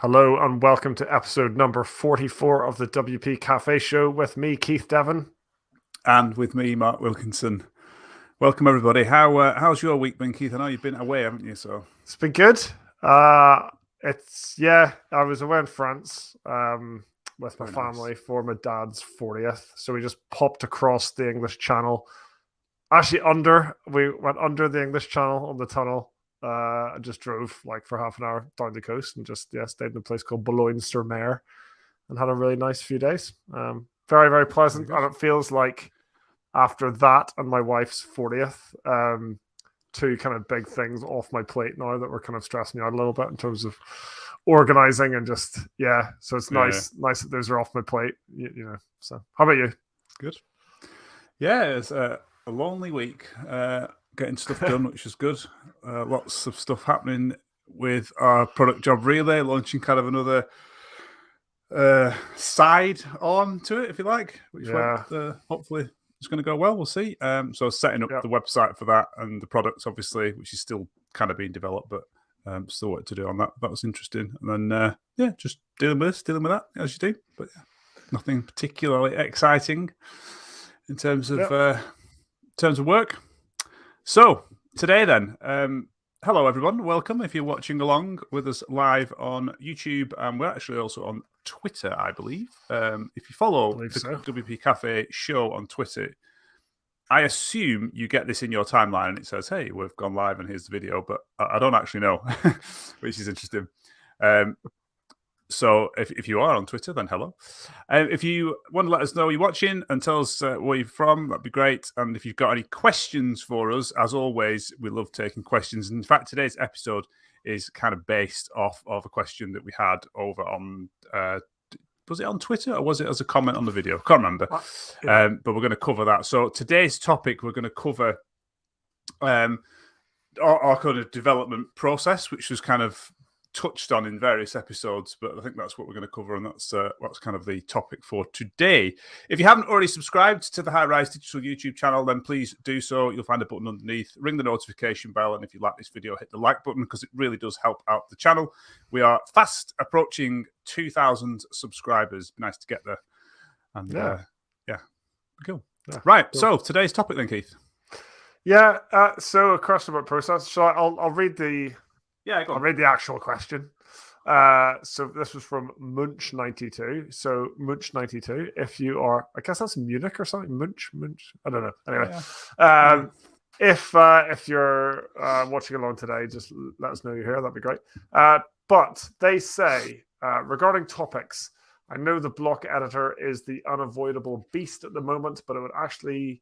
Hello and welcome to episode number 44 of the WP Café show with me, Keith Devon. And with me, Mark Wilkinson. Welcome, everybody. How's your week been, Keith? I know you've been away, haven't you? So It's been good. I was away in France with my Very family nice. for my dad's 40th. So we just popped across the English Channel. Actually, we went under the English Channel on the tunnel. I just drove for half an hour down the coast and just stayed in a place called Boulogne-sur-Mer and had a really nice few days. Very, very pleasant. Very And it feels like after that and my wife's 40th, two kind of big things off my plate now that were kind of stressing me out a little bit in terms of organizing and just, so it's nice that those are off my plate, So how about you? Good. Yeah, it's a lonely week, getting stuff done, which is good. Lots of stuff happening with our product job relay, launching kind of another side on to it, if you like, which hopefully it's going to go well. We'll see. So setting up the website for that and the products, obviously, which is still kind of being developed, but still what to do on that. That was interesting. And then, just dealing with that as you do. But nothing particularly exciting in terms of work. So today then, hello everyone, welcome if you're watching along with us live on YouTube, and we're actually also on Twitter, I believe. If you follow the WP Café show on Twitter, I assume you get this in your timeline and it says, hey, we've gone live and here's the video, but I don't actually know, which is interesting. So if you are on Twitter, then hello. If you want to let us know you're watching and tell us where you're from, that'd be great. And if you've got any questions for us, as always, we love taking questions. In fact, today's episode is kind of based off of a question that we had over on, was it on Twitter or was it as a comment on the video? I can't remember. But we're going to cover that. So today's topic, we're going to cover our kind of development process, which was kind of touched on in various episodes, but I think that's what we're going to cover, and that's kind of the topic for today. If you haven't already subscribed to the High Rise Digital YouTube channel, then please do so. You'll find a button underneath. Ring the notification bell, and if you like this video, hit the like button because it really does help out the channel. We are fast approaching 2,000 subscribers. Nice to get there. And cool. Yeah, right. Cool. So today's topic then, Keith. So a question about process. So I'll read the. I'll read the actual question. So this was from Munch92. So Munch92, if you are, I guess that's Munich or something. Munch. I don't know. Anyway, if you're watching along today, just let us know you're here. That'd be great. But they say regarding topics, I know the block editor is the unavoidable beast at the moment, but it would actually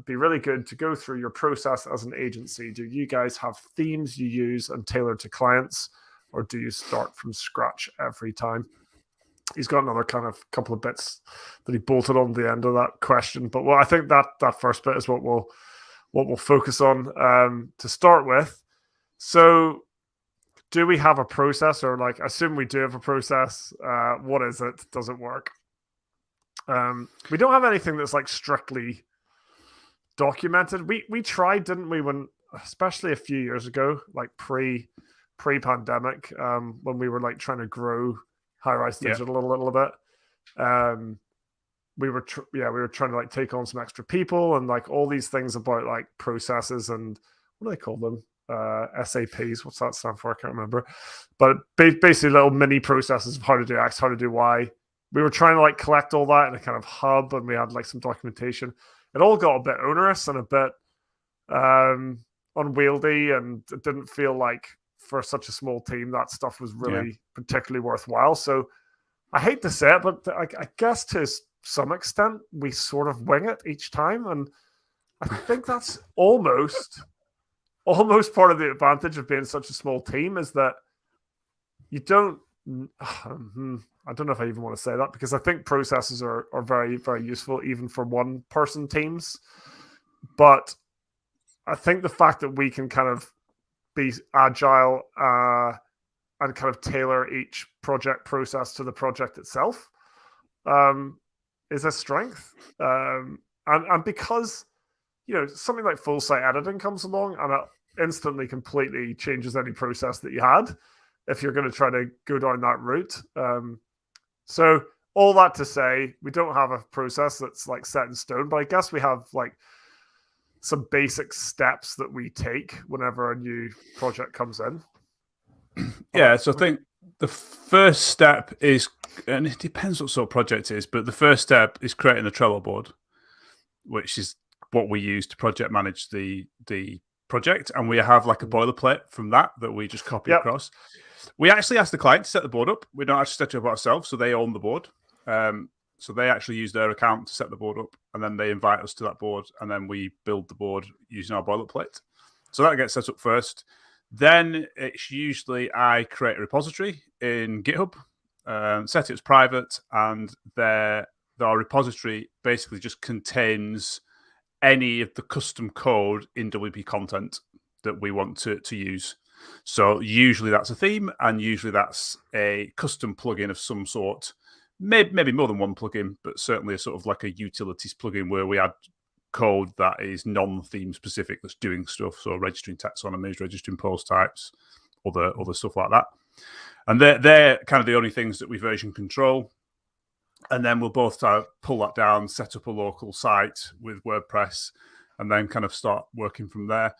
be really good to go through your process as an agency. Do you guys have themes you use and tailor to clients, or do you start from scratch every time? He's got another kind of couple of bits that he bolted on the end of that question, but I think that first bit is what we'll focus on to start with. So, do we have a process, or I assume we do have a process? What is it? Does it work? We don't have anything that's strictly documented. We tried, didn't we, when especially a few years ago, pre-pandemic, when we were trying to grow High Rise Digital a little bit. We were trying to take on some extra people and all these things about processes and what do they call them? SAPs. What's that stand for? I can't remember. But basically little mini processes of how to do X, how to do Y. We were trying to collect all that in a kind of hub, and we had some documentation. It all got a bit onerous and a bit unwieldy, and it didn't feel like for such a small team that stuff was really particularly worthwhile. So I hate to say it, but I guess to some extent we sort of wing it each time, and I think that's almost part of the advantage of being such a small team is that you don't. I don't know if I even want to say that, because I think processes are very, very useful even for one-person teams. But I think the fact that we can kind of be agile and kind of tailor each project process to the project itself is a strength. And because, something like full site editing comes along and it instantly completely changes any process that you had. if you're going to try to go down that route. So all that to say, we don't have a process that's like set in stone, but I guess we have like some basic steps that we take whenever a new project comes in. Yeah, so I think the first step is, and it depends what sort of project it is, but the first step is creating a Trello board, which is what we use to project manage the project. And we have like a boilerplate from that we just copy across. We actually ask the client to set the board up. We don't actually set it up ourselves, so they own the board. So they actually use their account to set the board up, and then they invite us to that board, and then we build the board using our boilerplate. So that gets set up first. Then it's usually I create a repository in GitHub, set it as private, and our repository basically just contains any of the custom code in WP content that we want to use. So usually that's a theme, and usually that's a custom plugin of some sort. Maybe more than one plugin, but certainly a sort of like a utilities plugin where we add code that is non-theme specific, that's doing stuff. So registering taxonomies, registering post types, other stuff like that. And they're kind of the only things that we version control. And then we'll both pull that down, set up a local site with WordPress, and then kind of start working from there.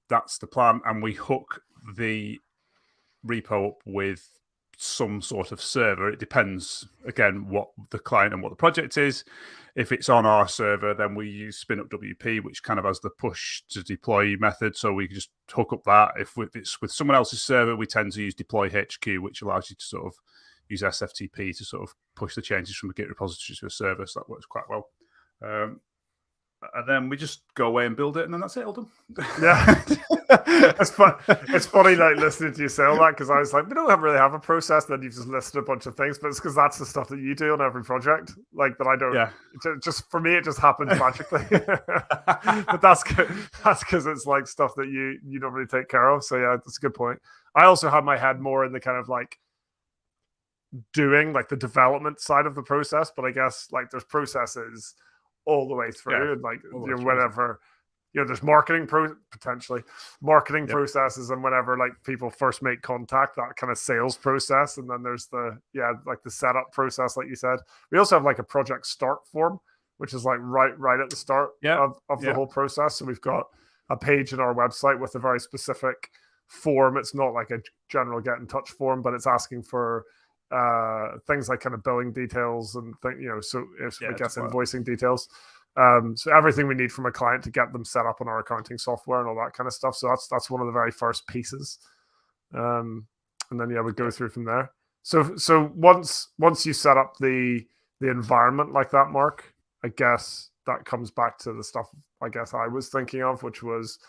That's the plan. And we hook the repo up with some sort of server. It depends, again, what the client and what the project is. If it's on our server, then we use Spin Up WP, which kind of has the push to deploy method. So we can just hook up that. If it's with someone else's server, we tend to use Deploy HQ, which allows you to sort of use SFTP to sort of push the changes from a Git repository to a server. So that works quite well. And then we just go away and build it, and then that's it, all done. Yeah. It's funny like listening to you say all that, because I was like, we don't really have a process. Then you've just listed a bunch of things, but it's because that's the stuff that you do on every project. Like that I don't. Yeah. Just for me, it just happens magically. But that's because it's like stuff that you don't really take care of. So yeah, that's a good point. I also have my head more in the kind of like doing like the development side of the process, but I guess like there's processes all the way through, and like whenever there's marketing processes, and whenever like people first make contact, that kind of sales process, and then there's the setup process, like you said. We also have like a project start form, which is like right at the start of the whole process. So we've got a page in our website with a very specific form. It's not like a general get in touch form, but it's asking for things like kind of billing details and invoicing details. So everything we need from a client to get them set up on our accounting software and all that kind of stuff. So that's one of the very first pieces. And then we go through from there. So once you set up the environment like that, Mark, I guess that comes back to the stuff I guess I was thinking of, which was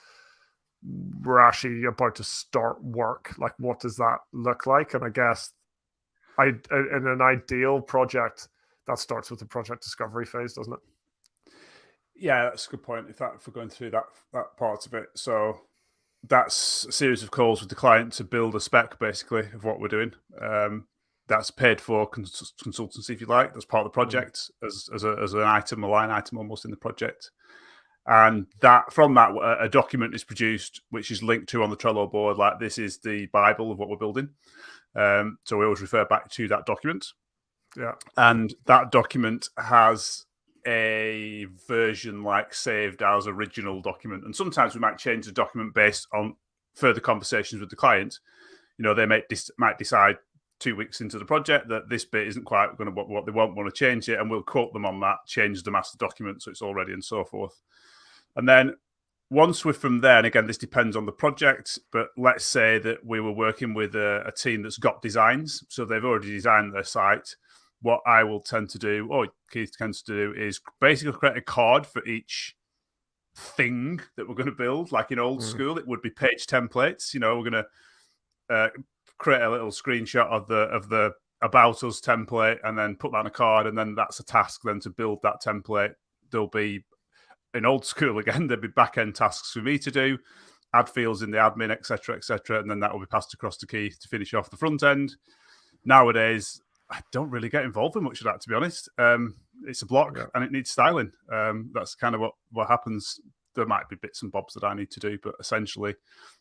we're actually about to start work. Like, what does that look like? And I guess in an ideal project, that starts with the project discovery phase, doesn't it? Yeah, that's a good point. If we're going through that part of it, so that's a series of calls with the client to build a spec, basically, of what we're doing. That's paid for consultancy, if you like. That's part of the project as an item, a line item almost in the project. And from that, a document is produced, which is linked to on the Trello board. Like, this is the Bible of what we're building. So we always refer back to that document. Yeah. And that document has a version like saved as original document. And sometimes we might change the document based on further conversations with the client. They might decide 2 weeks into the project that this bit isn't quite going to what they want to change it, and we'll quote them on that, change the master document so it's all ready and so forth. And then once we're from there, and again, this depends on the project, but let's say that we were working with a team that's got designs, so they've already designed their site. What I will tend to do, or Keith tends to do, is basically create a card for each thing that we're going to build. Like in old school, it would be page templates. We're going to create a little screenshot of the About Us template and then put that on a card, and then that's a task then to build that template. There'll be, in old school again, there'd be back-end tasks for me to do, add fields in the admin, etc., and then that will be passed across to Keith to finish off the front end. Nowadays, I don't really get involved in much of that, to be honest. It's a block and it needs styling. That's kind of what happens. There might be bits and bobs that I need to do, but essentially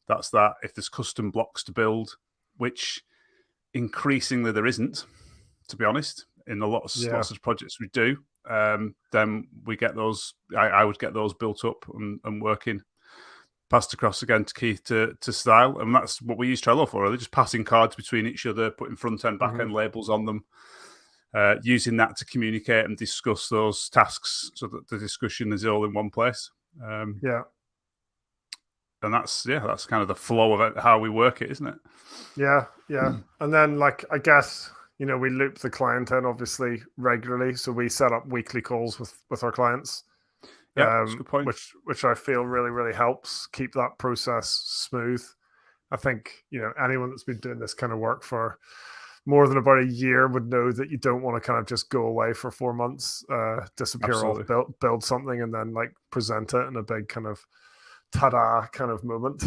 that's that. If there's custom blocks to build, which increasingly there isn't, to be honest, in lots of projects we do. Then we get those. I would get those built up and working, passed across again to Keith to style, and that's what we use Trello for. Really, just passing cards between each other, putting front end, back end labels on them, using that to communicate and discuss those tasks, so that the discussion is all in one place. And that's kind of the flow of it, how we work it, isn't it? Yeah. And then, like, I guess, we loop the client in obviously regularly, so we set up weekly calls with our clients. Yeah, that's a good point. Which I feel really, really helps keep that process smooth. I think, anyone that's been doing this kind of work for more than about a year would know that you don't want to kind of just go away for 4 months, disappear Absolutely. off, build something, and then like present it in a big kind of ta-da kind of moment.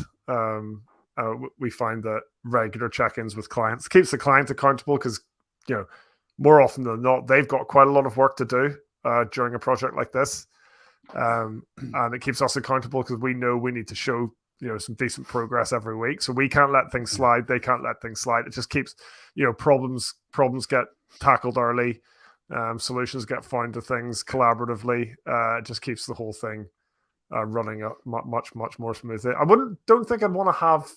We find that regular check-ins with clients keeps the client accountable, because more often than not, they've got quite a lot of work to do during a project like this. And it keeps us accountable, because we know we need to show some decent progress every week. So we can't let things slide. They can't let things slide. It just keeps problems get tackled early. Solutions get found to things collaboratively. It just keeps the whole thing running up much more smoothly. Don't think I'd want to have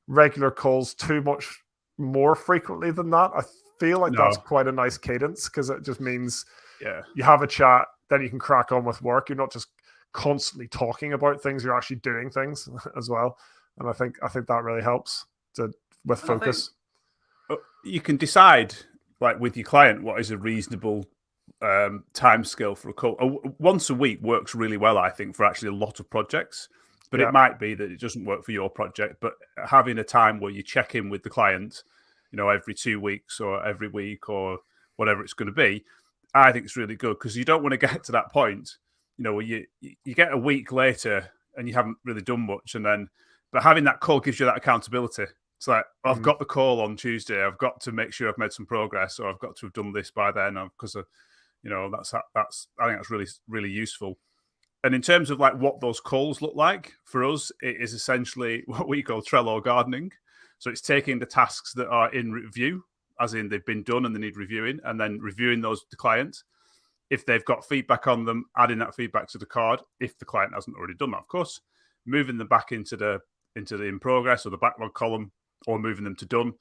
regular calls too much more frequently than that. I feel like that's quite a nice cadence, because it just means you have a chat, then you can crack on with work. You're not just constantly talking about things, you're actually doing things as well. And I think that really helps with focus. You can decide, like, with your client, what is a reasonable time scale for a call. Once a week works really well, I think, for actually a lot of projects. But it might be that it doesn't work for your project. But having a time where you check in with the client, every 2 weeks or every week or whatever it's going to be, I think it's really good, because you don't want to get to that point, where you get a week later and you haven't really done much, but having that call gives you that accountability. It's like, I've got the call on Tuesday, I've got to make sure I've made some progress, or I've got to have done this by then, because that's I think that's really, really useful. And in terms of like what those calls look like for us, it is essentially what we call Trello gardening. So it's taking the tasks that are in review, as in they've been done and they need reviewing, and then reviewing those to the client. If they've got feedback on them, adding that feedback to the card. If the client hasn't already done that, of course, moving them back into the in progress or the backlog column, or moving them to done.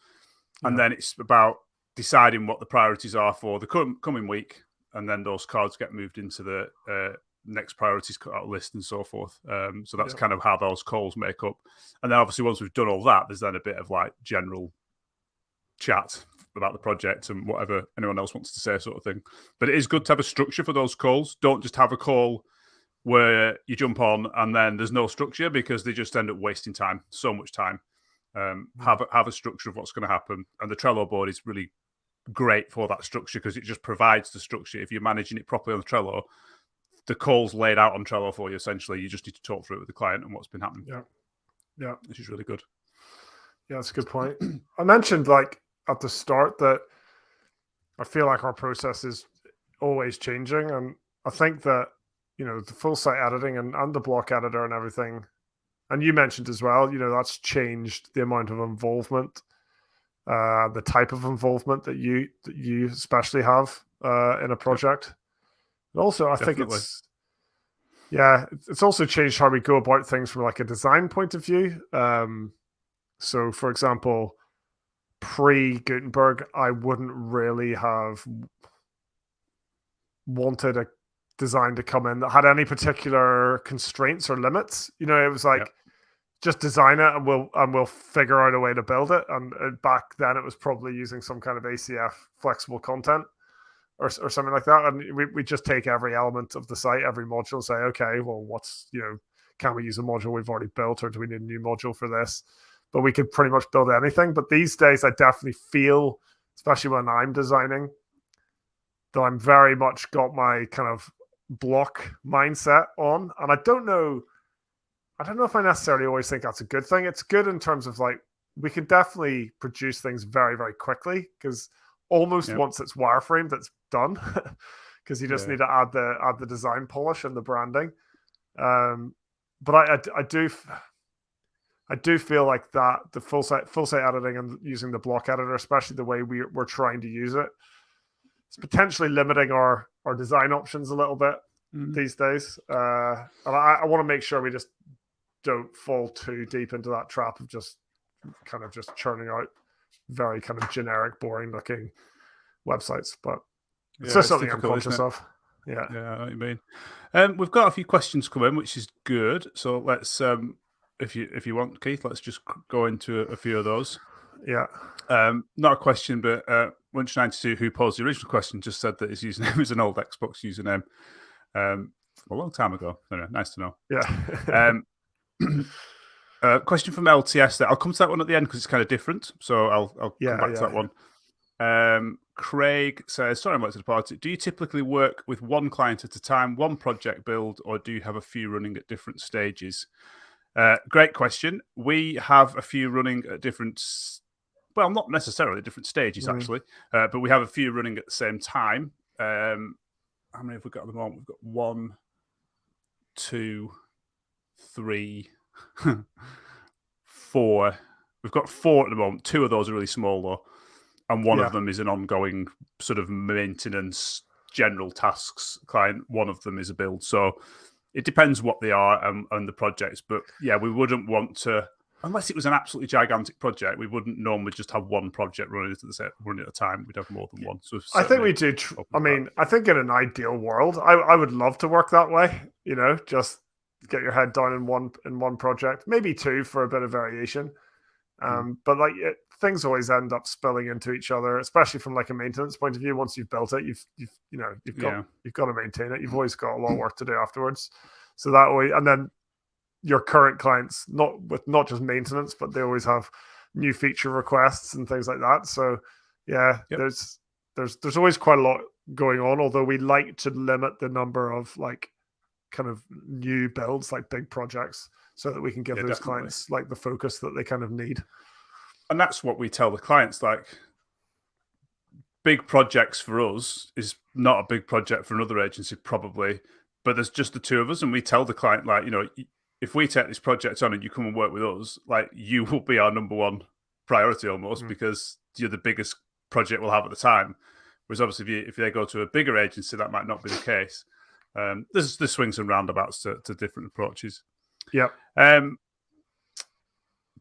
And then it's about deciding what the priorities are for the coming week, and then those cards get moved into the next priorities list and so forth. So that's kind of how those calls make up. And then obviously once we've done all that, there's then a bit of like general chat about the project and whatever anyone else wants to say, sort of thing. But it is good to have a structure for those calls. Don't just have a call where you jump on and then there's no structure, because they just end up wasting time, so much time. Have a structure of what's going to happen. And the Trello board is really great for that structure, because it just provides the structure. If you're managing it properly on the Trello, the call's laid out on Trello for you, essentially. You just need to talk through it with the client and what's been happening. Yeah. Which is really good. Yeah, that's a good point. I mentioned, like, at the start that I feel like our process is always changing. And I think that, the full site editing and the block editor and everything, and you mentioned as well, that's changed the amount of involvement, the type of involvement that you especially have in a project. And also, I think it's also changed how we go about things from like a design point of view. So, for example, pre-Gutenberg, I wouldn't really have wanted a design to come in that had any particular constraints or limits. It was like, just design it and we'll figure out a way to build it. And back then it was probably using some kind of ACF flexible content or something like that. And we just take every element of the site, every module, and say, okay, well, can we use a module we've already built, or do we need a new module for this? But we could pretty much build anything. But these days, I definitely feel, especially when I'm designing, that I'm very much got my kind of block mindset on. And I don't know if I necessarily always think that's a good thing. It's good in terms of, like, we can definitely produce things very, very quickly, because almost once it's wireframed, it's done, because you just need to add the design polish and the branding. But I do I do feel like that the full site editing and using the block editor, especially the way we're trying to use it, it's potentially limiting our design options a little bit these days. And I want to make sure we just don't fall too deep into that trap of just churning out very kind of generic, boring looking websites. But it's just something I'm conscious of. Yeah, I know what you mean. We've got a few questions come in, which is good. So let's, if you want, Keith, let's just go into a few of those. Yeah. Not a question, but Munch92, who posed the original question, just said that his username is an old Xbox username from a long time ago. Anyway, nice to know. Yeah. Question from LTS there. I'll come to that one at the end because it's kind of different. So I'll come back to that one. Craig says, sorry, I'm late to the party. Do you typically work with one client at a time, one project build, or do you have a few running at different stages? Great question. We have a few running at different, well, not necessarily different stages, actually, but we have a few running at the same time. How many have we got at the moment? We've got 1, 2, 3, 4. We've got 4 at the moment. 2 of those are really small, though. And one of them is an ongoing sort of maintenance, general tasks client. One of them is a build. So it depends what they are and the projects. But yeah, we wouldn't want to, unless it was an absolutely gigantic project, we wouldn't normally just have one project running at a time. We'd have more than one. So I think we do. I think in an ideal world, I would love to work that way. Just get your head down in one project, maybe 2 for a bit of variation. But things always end up spilling into each other, especially from like a maintenance point of view. Once you've built it, you've got to maintain it. You've always got a lot of work to do afterwards. So that way, and then your current clients, not just maintenance, but they always have new feature requests and things like that. So there's always quite a lot going on. Although we like to limit the number of like kind of new builds, like big projects, so that we can give those clients like the focus that they kind of need. And that's what we tell the clients, like big projects for us is not a big project for another agency probably, but there's just the 2 of us. And we tell the client, like, if we take this project on and you come and work with us, like you will be our number 1 priority almost because you're the biggest project we'll have at the time. Whereas obviously if they go to a bigger agency, that might not be the case. There's swings and roundabouts to different approaches. Yeah.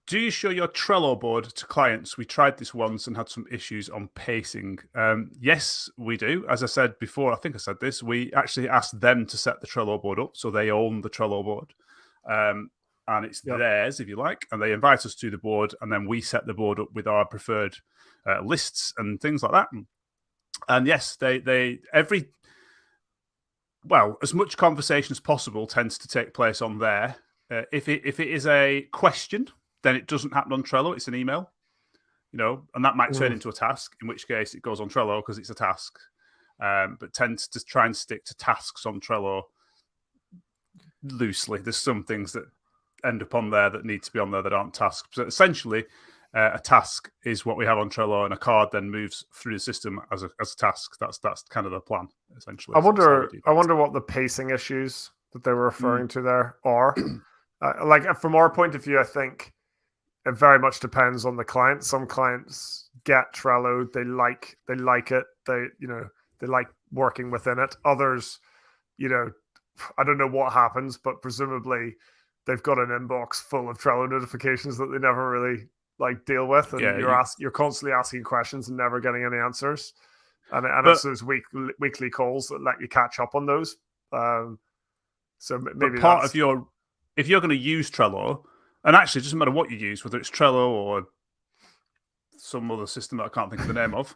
Do you show your Trello board to clients? We tried this once and had some issues on pacing. Yes, we do. As I said before, I think I said this, we actually asked them to set the Trello board up. So they own the Trello board. And it's theirs, if you like. And they invite us to the board. And then we set the board up with our preferred lists and things like that. And yes, as much conversation as possible tends to take place on there. If it is a question, then it doesn't happen on Trello. It's an email, and that might turn into a task, in which case it goes on Trello because it's a task. But tends to try and stick to tasks on Trello loosely. There's some things that end up on there that need to be on there that aren't tasks. So essentially, a task is what we have on Trello, and a card then moves through the system as a task. That's kind of the plan, essentially. I wonder what the pacing issues that they were referring to there are. Like from our point of view, I think it very much depends on the client. Some clients get Trello, they like it, they like working within it. Others, I don't know what happens, but presumably they've got an inbox full of Trello notifications that they never really like deal with, and you're constantly asking questions and never getting any answers. And it's those weekly calls that let you catch up on those. So maybe part of your, if you're going to use Trello, and actually it doesn't matter what you use, whether it's Trello or some other system that I can't think of the name of,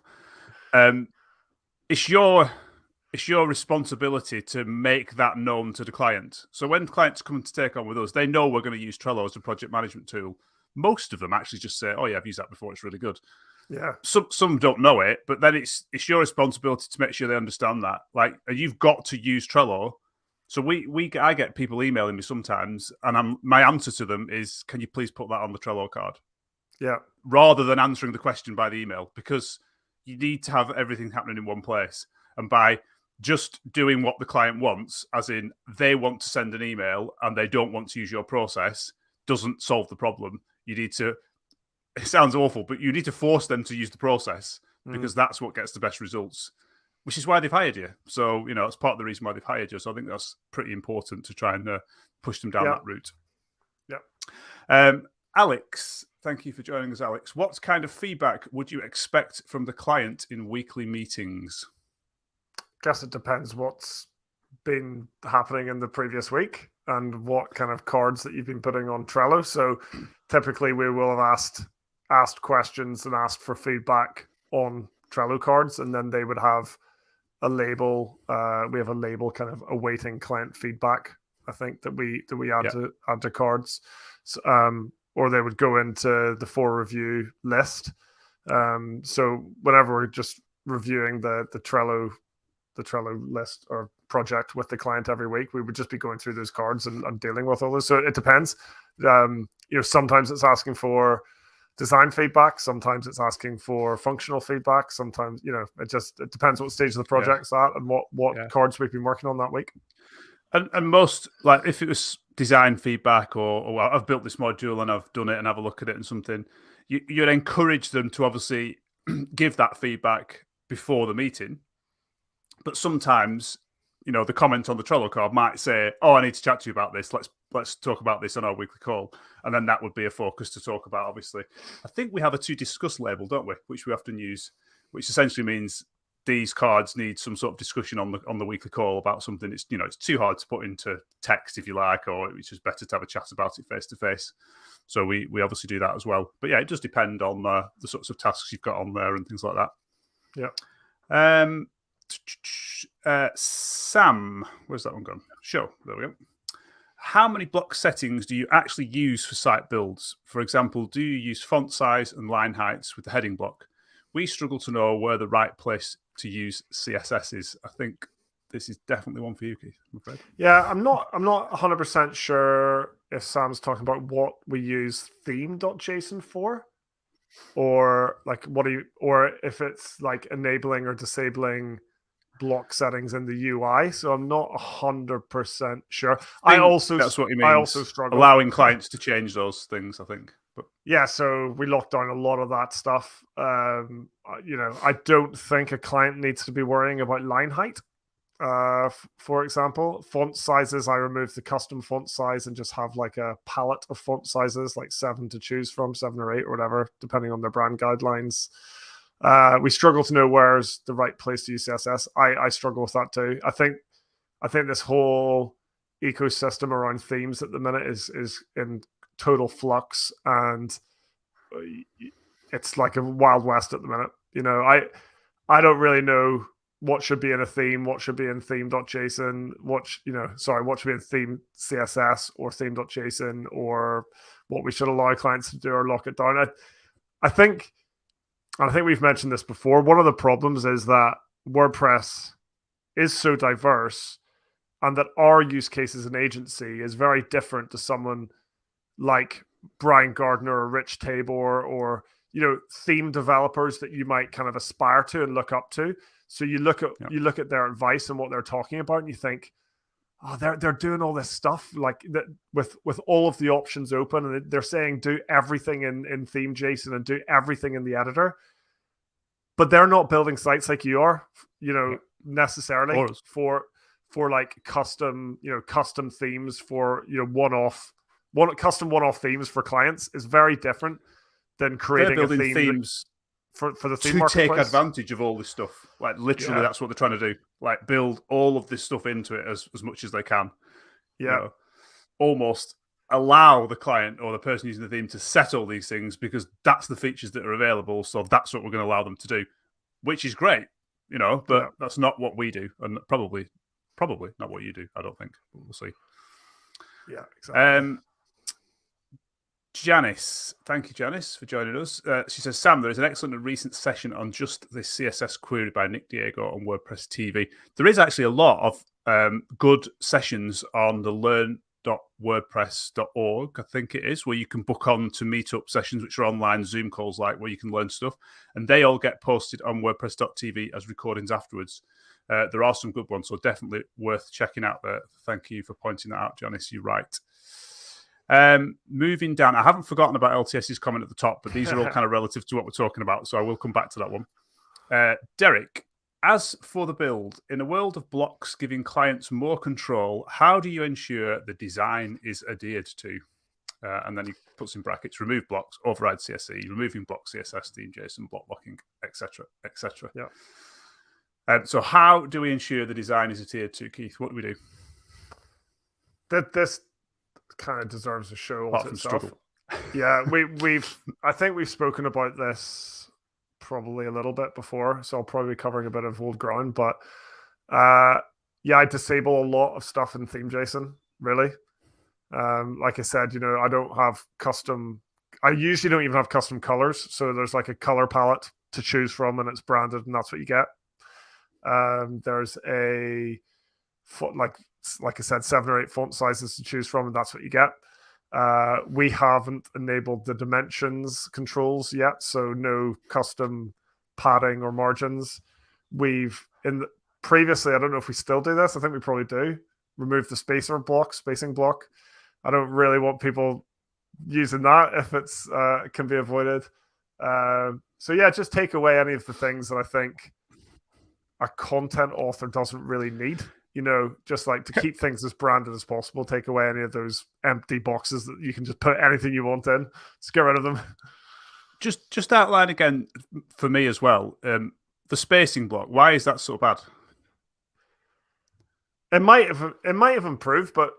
it's your responsibility to make that known to the client. So when clients come to take on with us, they know we're going to use Trello as a project management tool. Most of them actually just say, "Oh yeah, I've used that before. It's really good." Yeah. Some don't know it, but then it's your responsibility to make sure they understand that. Like, you've got to use Trello. So I get people emailing me sometimes, and my answer to them is, "Can you please put that on the Trello card?" Yeah. Rather than answering the question by the email, because you need to have everything happening in one place. And by just doing what the client wants, as in they want to send an email and they don't want to use your process, doesn't solve the problem. You need to, it sounds awful, but you need to force them to use the process because that's what gets the best results, which is why they've hired you. So, it's part of the reason why they've hired you. So I think that's pretty important to try and push them down that route. Yeah. Alex, thank you for joining us, Alex. What kind of feedback would you expect from the client in weekly meetings? Guess it depends what's been happening in the previous week and what kind of cards that you've been putting on Trello. So typically we will have asked questions and asked for feedback on Trello cards, and then they would have a label. We have a label kind of awaiting client feedback, I think, that we add to cards. So, or they would go into the for review list. So whenever we're just reviewing the Trello list or project with the client every week, we would just be going through those cards and dealing with all those. So it depends. Sometimes it's asking for design feedback, sometimes it's asking for functional feedback, sometimes it depends what stage of the project's at and what cards we've been working on that week. And most, like, if it was design feedback or well, I've built this module and I've done it and have a look at it and something, you'd encourage them to obviously give that feedback before the meeting. But sometimes, the comment on the Trello card might say, "Oh, I need to chat to you about this. Let's talk about this on our weekly call," and then that would be a focus to talk about. Obviously, I think we have a to discuss label, don't we? Which we often use, which essentially means these cards need some sort of discussion on the weekly call about something. It's it's too hard to put into text, if you like, or it's just better to have a chat about it face to face. So we obviously do that as well. But yeah, it does depend on the sorts of tasks you've got on there and things like that. Yeah. Sam, where's that one gone? Show, there we go. How many block settings do you actually use for site builds? For example, do you use font size and line heights with the heading block? We struggle to know where the right place to use CSS is. I think this is definitely one for you, Keith, I'm afraid. Yeah, I'm not 100% sure if Sam's talking about what we use theme.json for, or if it's like enabling or disabling block settings in the UI. So I'm not 100% sure. That's what he means. I also struggle allowing clients to change those things, I think. But yeah, so we locked down a lot of that stuff. I don't think a client needs to be worrying about line height. For example, font sizes, I removed the custom font size and just have like a palette of font sizes, like 7 to choose from, 7 or 8 or whatever, depending on their brand guidelines. We struggle to know where's the right place to use CSS. I struggle with that too. I think this whole ecosystem around themes at the minute is in total flux, and it's like a wild west at the minute. I don't really know what should be in a theme, what should be in theme.json, what should be in theme CSS or theme.json, or what we should allow clients to do or lock it down. I think we've mentioned this before. One of the problems is that WordPress is so diverse, and that our use case as an agency is very different to someone like Brian Gardner or Rich Tabor, or theme developers that you might kind of aspire to and look up to. So you look at their advice and what they're talking about, and you think, oh, they're doing all this stuff like that with all of the options open, and they're saying do everything in theme JSON and do everything in the editor. But they're not building sites like you are, necessarily for like custom themes for custom one-off themes for clients is very different than creating a theme themes for the theme to take marketplace. Advantage of all this stuff. Like literally, that's what they're trying to do. Like build all of this stuff into it as much as they can. Yeah, almost allow the client or the person using the theme to set all these things, because that's the features that are available. So that's what we're going to allow them to do, which is great, but that's not what we do, and probably not what you do. I don't think. We'll see. Yeah, exactly. Janice, thank you, Janice, for joining us. She says, Sam, there is an excellent and recent session on just this CSS query by Nick Diego on WordPress TV. There is actually a lot of good sessions on the learn.wordpress.org, I think it is, where you can book on to meetup sessions, which are online Zoom calls, like where you can learn stuff. And they all get posted on WordPress.tv as recordings afterwards. There are some good ones, so definitely worth checking out there. Thank you for pointing that out, Janice. You're right. Moving down, I haven't forgotten about LTS's comment at the top, but these are all kind of relative to what we're talking about, so I will come back to that one. Derek, as for the build, in a world of blocks giving clients more control, how do you ensure the design is adhered to? And then he puts in brackets, remove blocks, override CSE, removing block CSS, theme JSON, block locking, etc., etc. Yeah. So how do we ensure the design is adhered to, Keith? What do we do? This kind of deserves a show Apart all to from itself. Yeah, I think we've spoken about this probably a little bit before, so I'll probably be covering a bit of old ground. But yeah, I disable a lot of stuff in theme JSON, really. Like I said, I don't have custom. I usually don't even have custom colors, so there's like a color palette to choose from, and it's branded, and that's what you get. There's like I said, 7 or 8 font sizes to choose from, and that's what you get. We haven't enabled the dimensions controls yet, so no custom padding or margins. Previously, I don't know if we still do this. I think we probably do. Remove the spacing block. I don't really want people using that if it's can be avoided. So yeah, just take away any of the things that I think a content author doesn't really need. Just like to keep things as branded as possible. Take away any of those empty boxes that you can just put anything you want in. Just get rid of them. Just outline again for me as well. The spacing block. Why is that so bad? It might have improved, but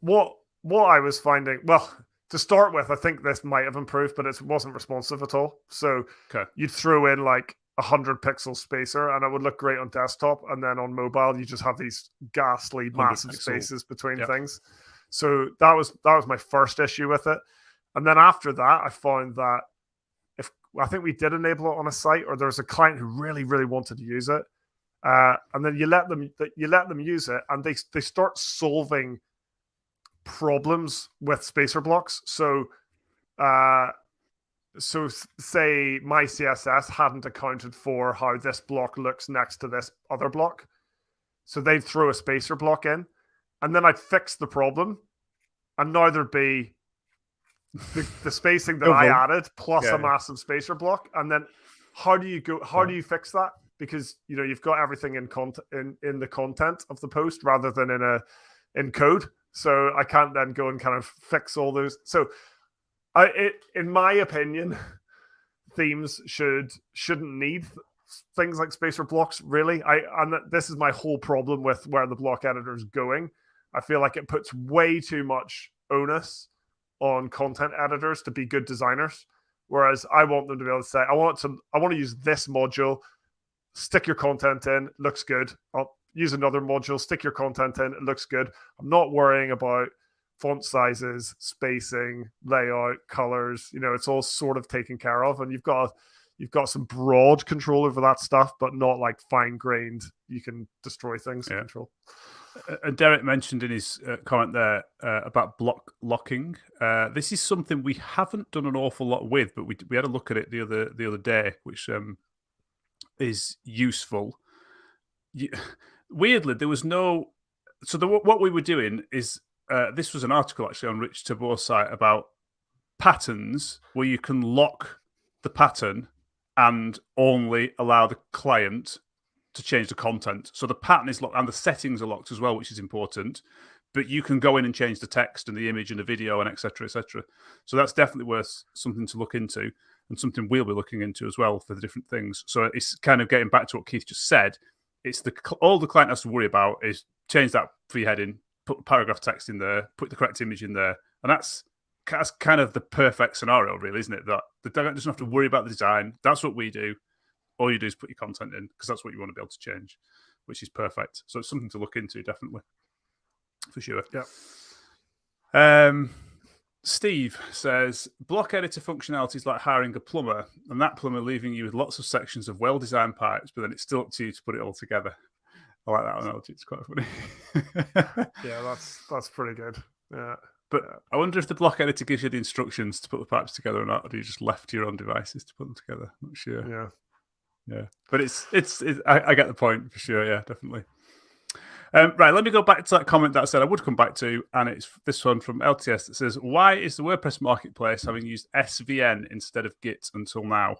what I was finding, well, to start with, I think this might have improved, but it wasn't responsive at all. So you'd throw in like 100 pixel spacer and it would look great on desktop, and then on mobile you just have these ghastly massive spaces between things. So that was my first issue with it. And then after that, I found that I think we did enable it on a site, or there was a client who really wanted to use it, and then you let them use it, and they start solving problems with spacer blocks. So say my CSS hadn't accounted for how this block looks next to this other block. So they'd throw a spacer block in, and then I'd fix the problem. And now there'd be the spacing that I added plus a massive spacer block. And then how do you fix that? Because you've got everything in the content of the post rather than in code. So I can't then go and kind of fix all those. So in my opinion, themes shouldn't need things like spacer blocks, really. And this is my whole problem with where the block editor is going. I feel like it puts way too much onus on content editors to be good designers, whereas I want them to be able to say, I want to use this module, stick your content in, looks good. I'll use another module, stick your content in, it looks good. I'm not worrying about font sizes, spacing, layout, colors. It's all sort of taken care of, and you've got some broad control over that stuff, but not like fine-grained, you can destroy things control. And Derek mentioned in his comment there about block locking. This is something we haven't done an awful lot with, but we had a look at it the other day, which is useful. Weirdly, there was no. So what we were doing is this was an article actually on Rich Tabor's site about patterns where you can lock the pattern and only allow the client to change the content. So the pattern is locked and the settings are locked as well, which is important. But you can go in and change the text and the image and the video and etc. etc. So that's definitely worth something to look into, and something we'll be looking into as well for the different things. So it's kind of getting back to what Keith just said. It's all the client has to worry about is change that for your heading, put paragraph text in there, put the correct image in there, and that's kind of the perfect scenario, really, isn't it? That the client doesn't have to worry about the design. That's what we do. All you do is put your content in because that's what you want to be able to change, which is perfect. So it's something to look into, definitely, for sure. Yeah. Steve says, block editor functionality is like hiring a plumber, and that plumber leaving you with lots of sections of well-designed pipes, but then it's still up to you to put it all together. I like that analogy. It's quite funny. Yeah, that's pretty good. Yeah. But I wonder if the block editor gives you the instructions to put the pipes together or not, or do you just left to your own devices to put them together? I'm not sure. Yeah. But it's I get the point for sure. Yeah, definitely. Right, let me go back to that comment that I said I would come back to, and it's this one from LTS that says, why is the WordPress marketplace having used SVN instead of Git until now?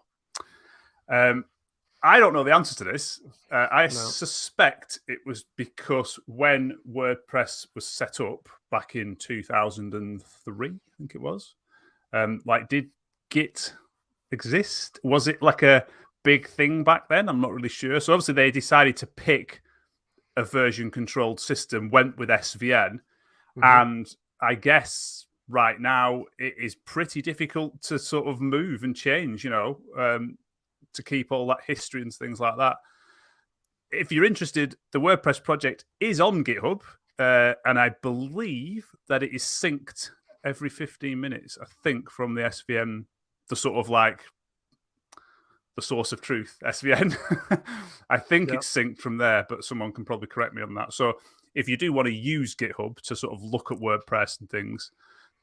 I don't know the answer to this. I suspect it was because when WordPress was set up back in 2003, I think it was, did Git exist? Was it like a big thing back then? I'm not really sure. So obviously they decided to pick a version-controlled system, went with SVN, and I guess right now it is pretty difficult to sort of move and change, to keep all that history and things like that. If you're interested, the WordPress project is on GitHub, and I believe that it is synced every 15 minutes, I think, from the SVN, the sort of like the source of truth, SVN. I think it's synced from there, but someone can probably correct me on that. So if you do want to use GitHub to sort of look at WordPress and things,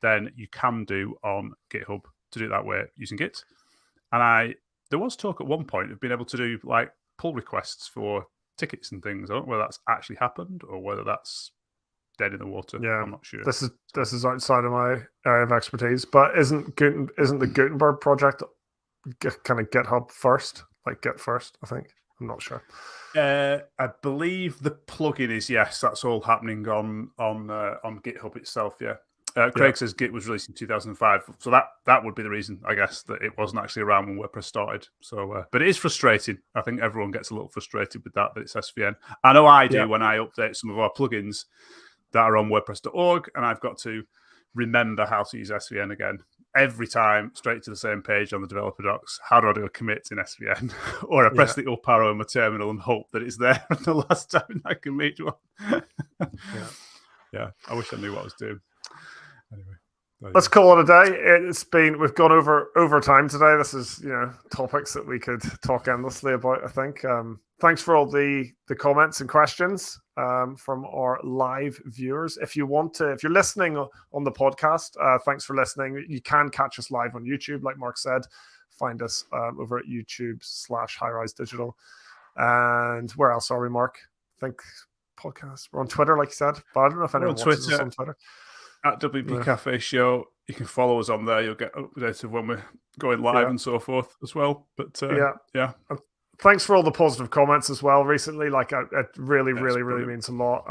then you can do on GitHub to do it that way using Git. And there was talk at one point of being able to do like pull requests for tickets and things. I don't know whether that's actually happened or whether that's dead in the water. Yeah, I'm not sure. This is outside of my area of expertise, but isn't the Gutenberg project kind of GitHub first, like Git first? I think. I'm not sure. I believe the plugin is, yes. That's all happening on GitHub itself. Yeah. Craig says Git was released in 2005, so that would be the reason, I guess, that it wasn't actually around when WordPress started. So, but it is frustrating. I think everyone gets a little frustrated with that it's SVN. I know I do when I update some of our plugins that are on WordPress.org, and I've got to remember how to use SVN again every time, straight to the same page on the developer docs. How do I do a commit in SVN? Or I press the up arrow on my terminal and hope that it's there the last time I can meet one. Yeah, I wish I knew what I was doing. Anyway, let's call it a day. We've gone over time today. This is topics that we could talk endlessly about, I think. Thanks for all the comments and questions from our live viewers. If you're listening on the podcast, thanks for listening. You can catch us live on YouTube, like Mark said. Find us over at YouTube/Highrise Digital. And where else are we, Mark? I think podcast. We're on Twitter, like you said, but I don't know if anyone watches us on Twitter. At WP Café Show, you can follow us on there. You'll get updates of when we're going live and so forth as well. But yeah. Thanks for all the positive comments as well recently. Like it really means a lot.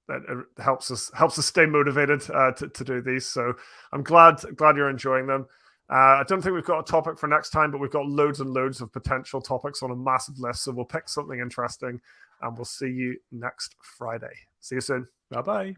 It helps us stay motivated to do these. So I'm glad you're enjoying them. I don't think we've got a topic for next time, but we've got loads and loads of potential topics on a massive list. So we'll pick something interesting, and we'll see you next Friday. See you soon. Bye-bye.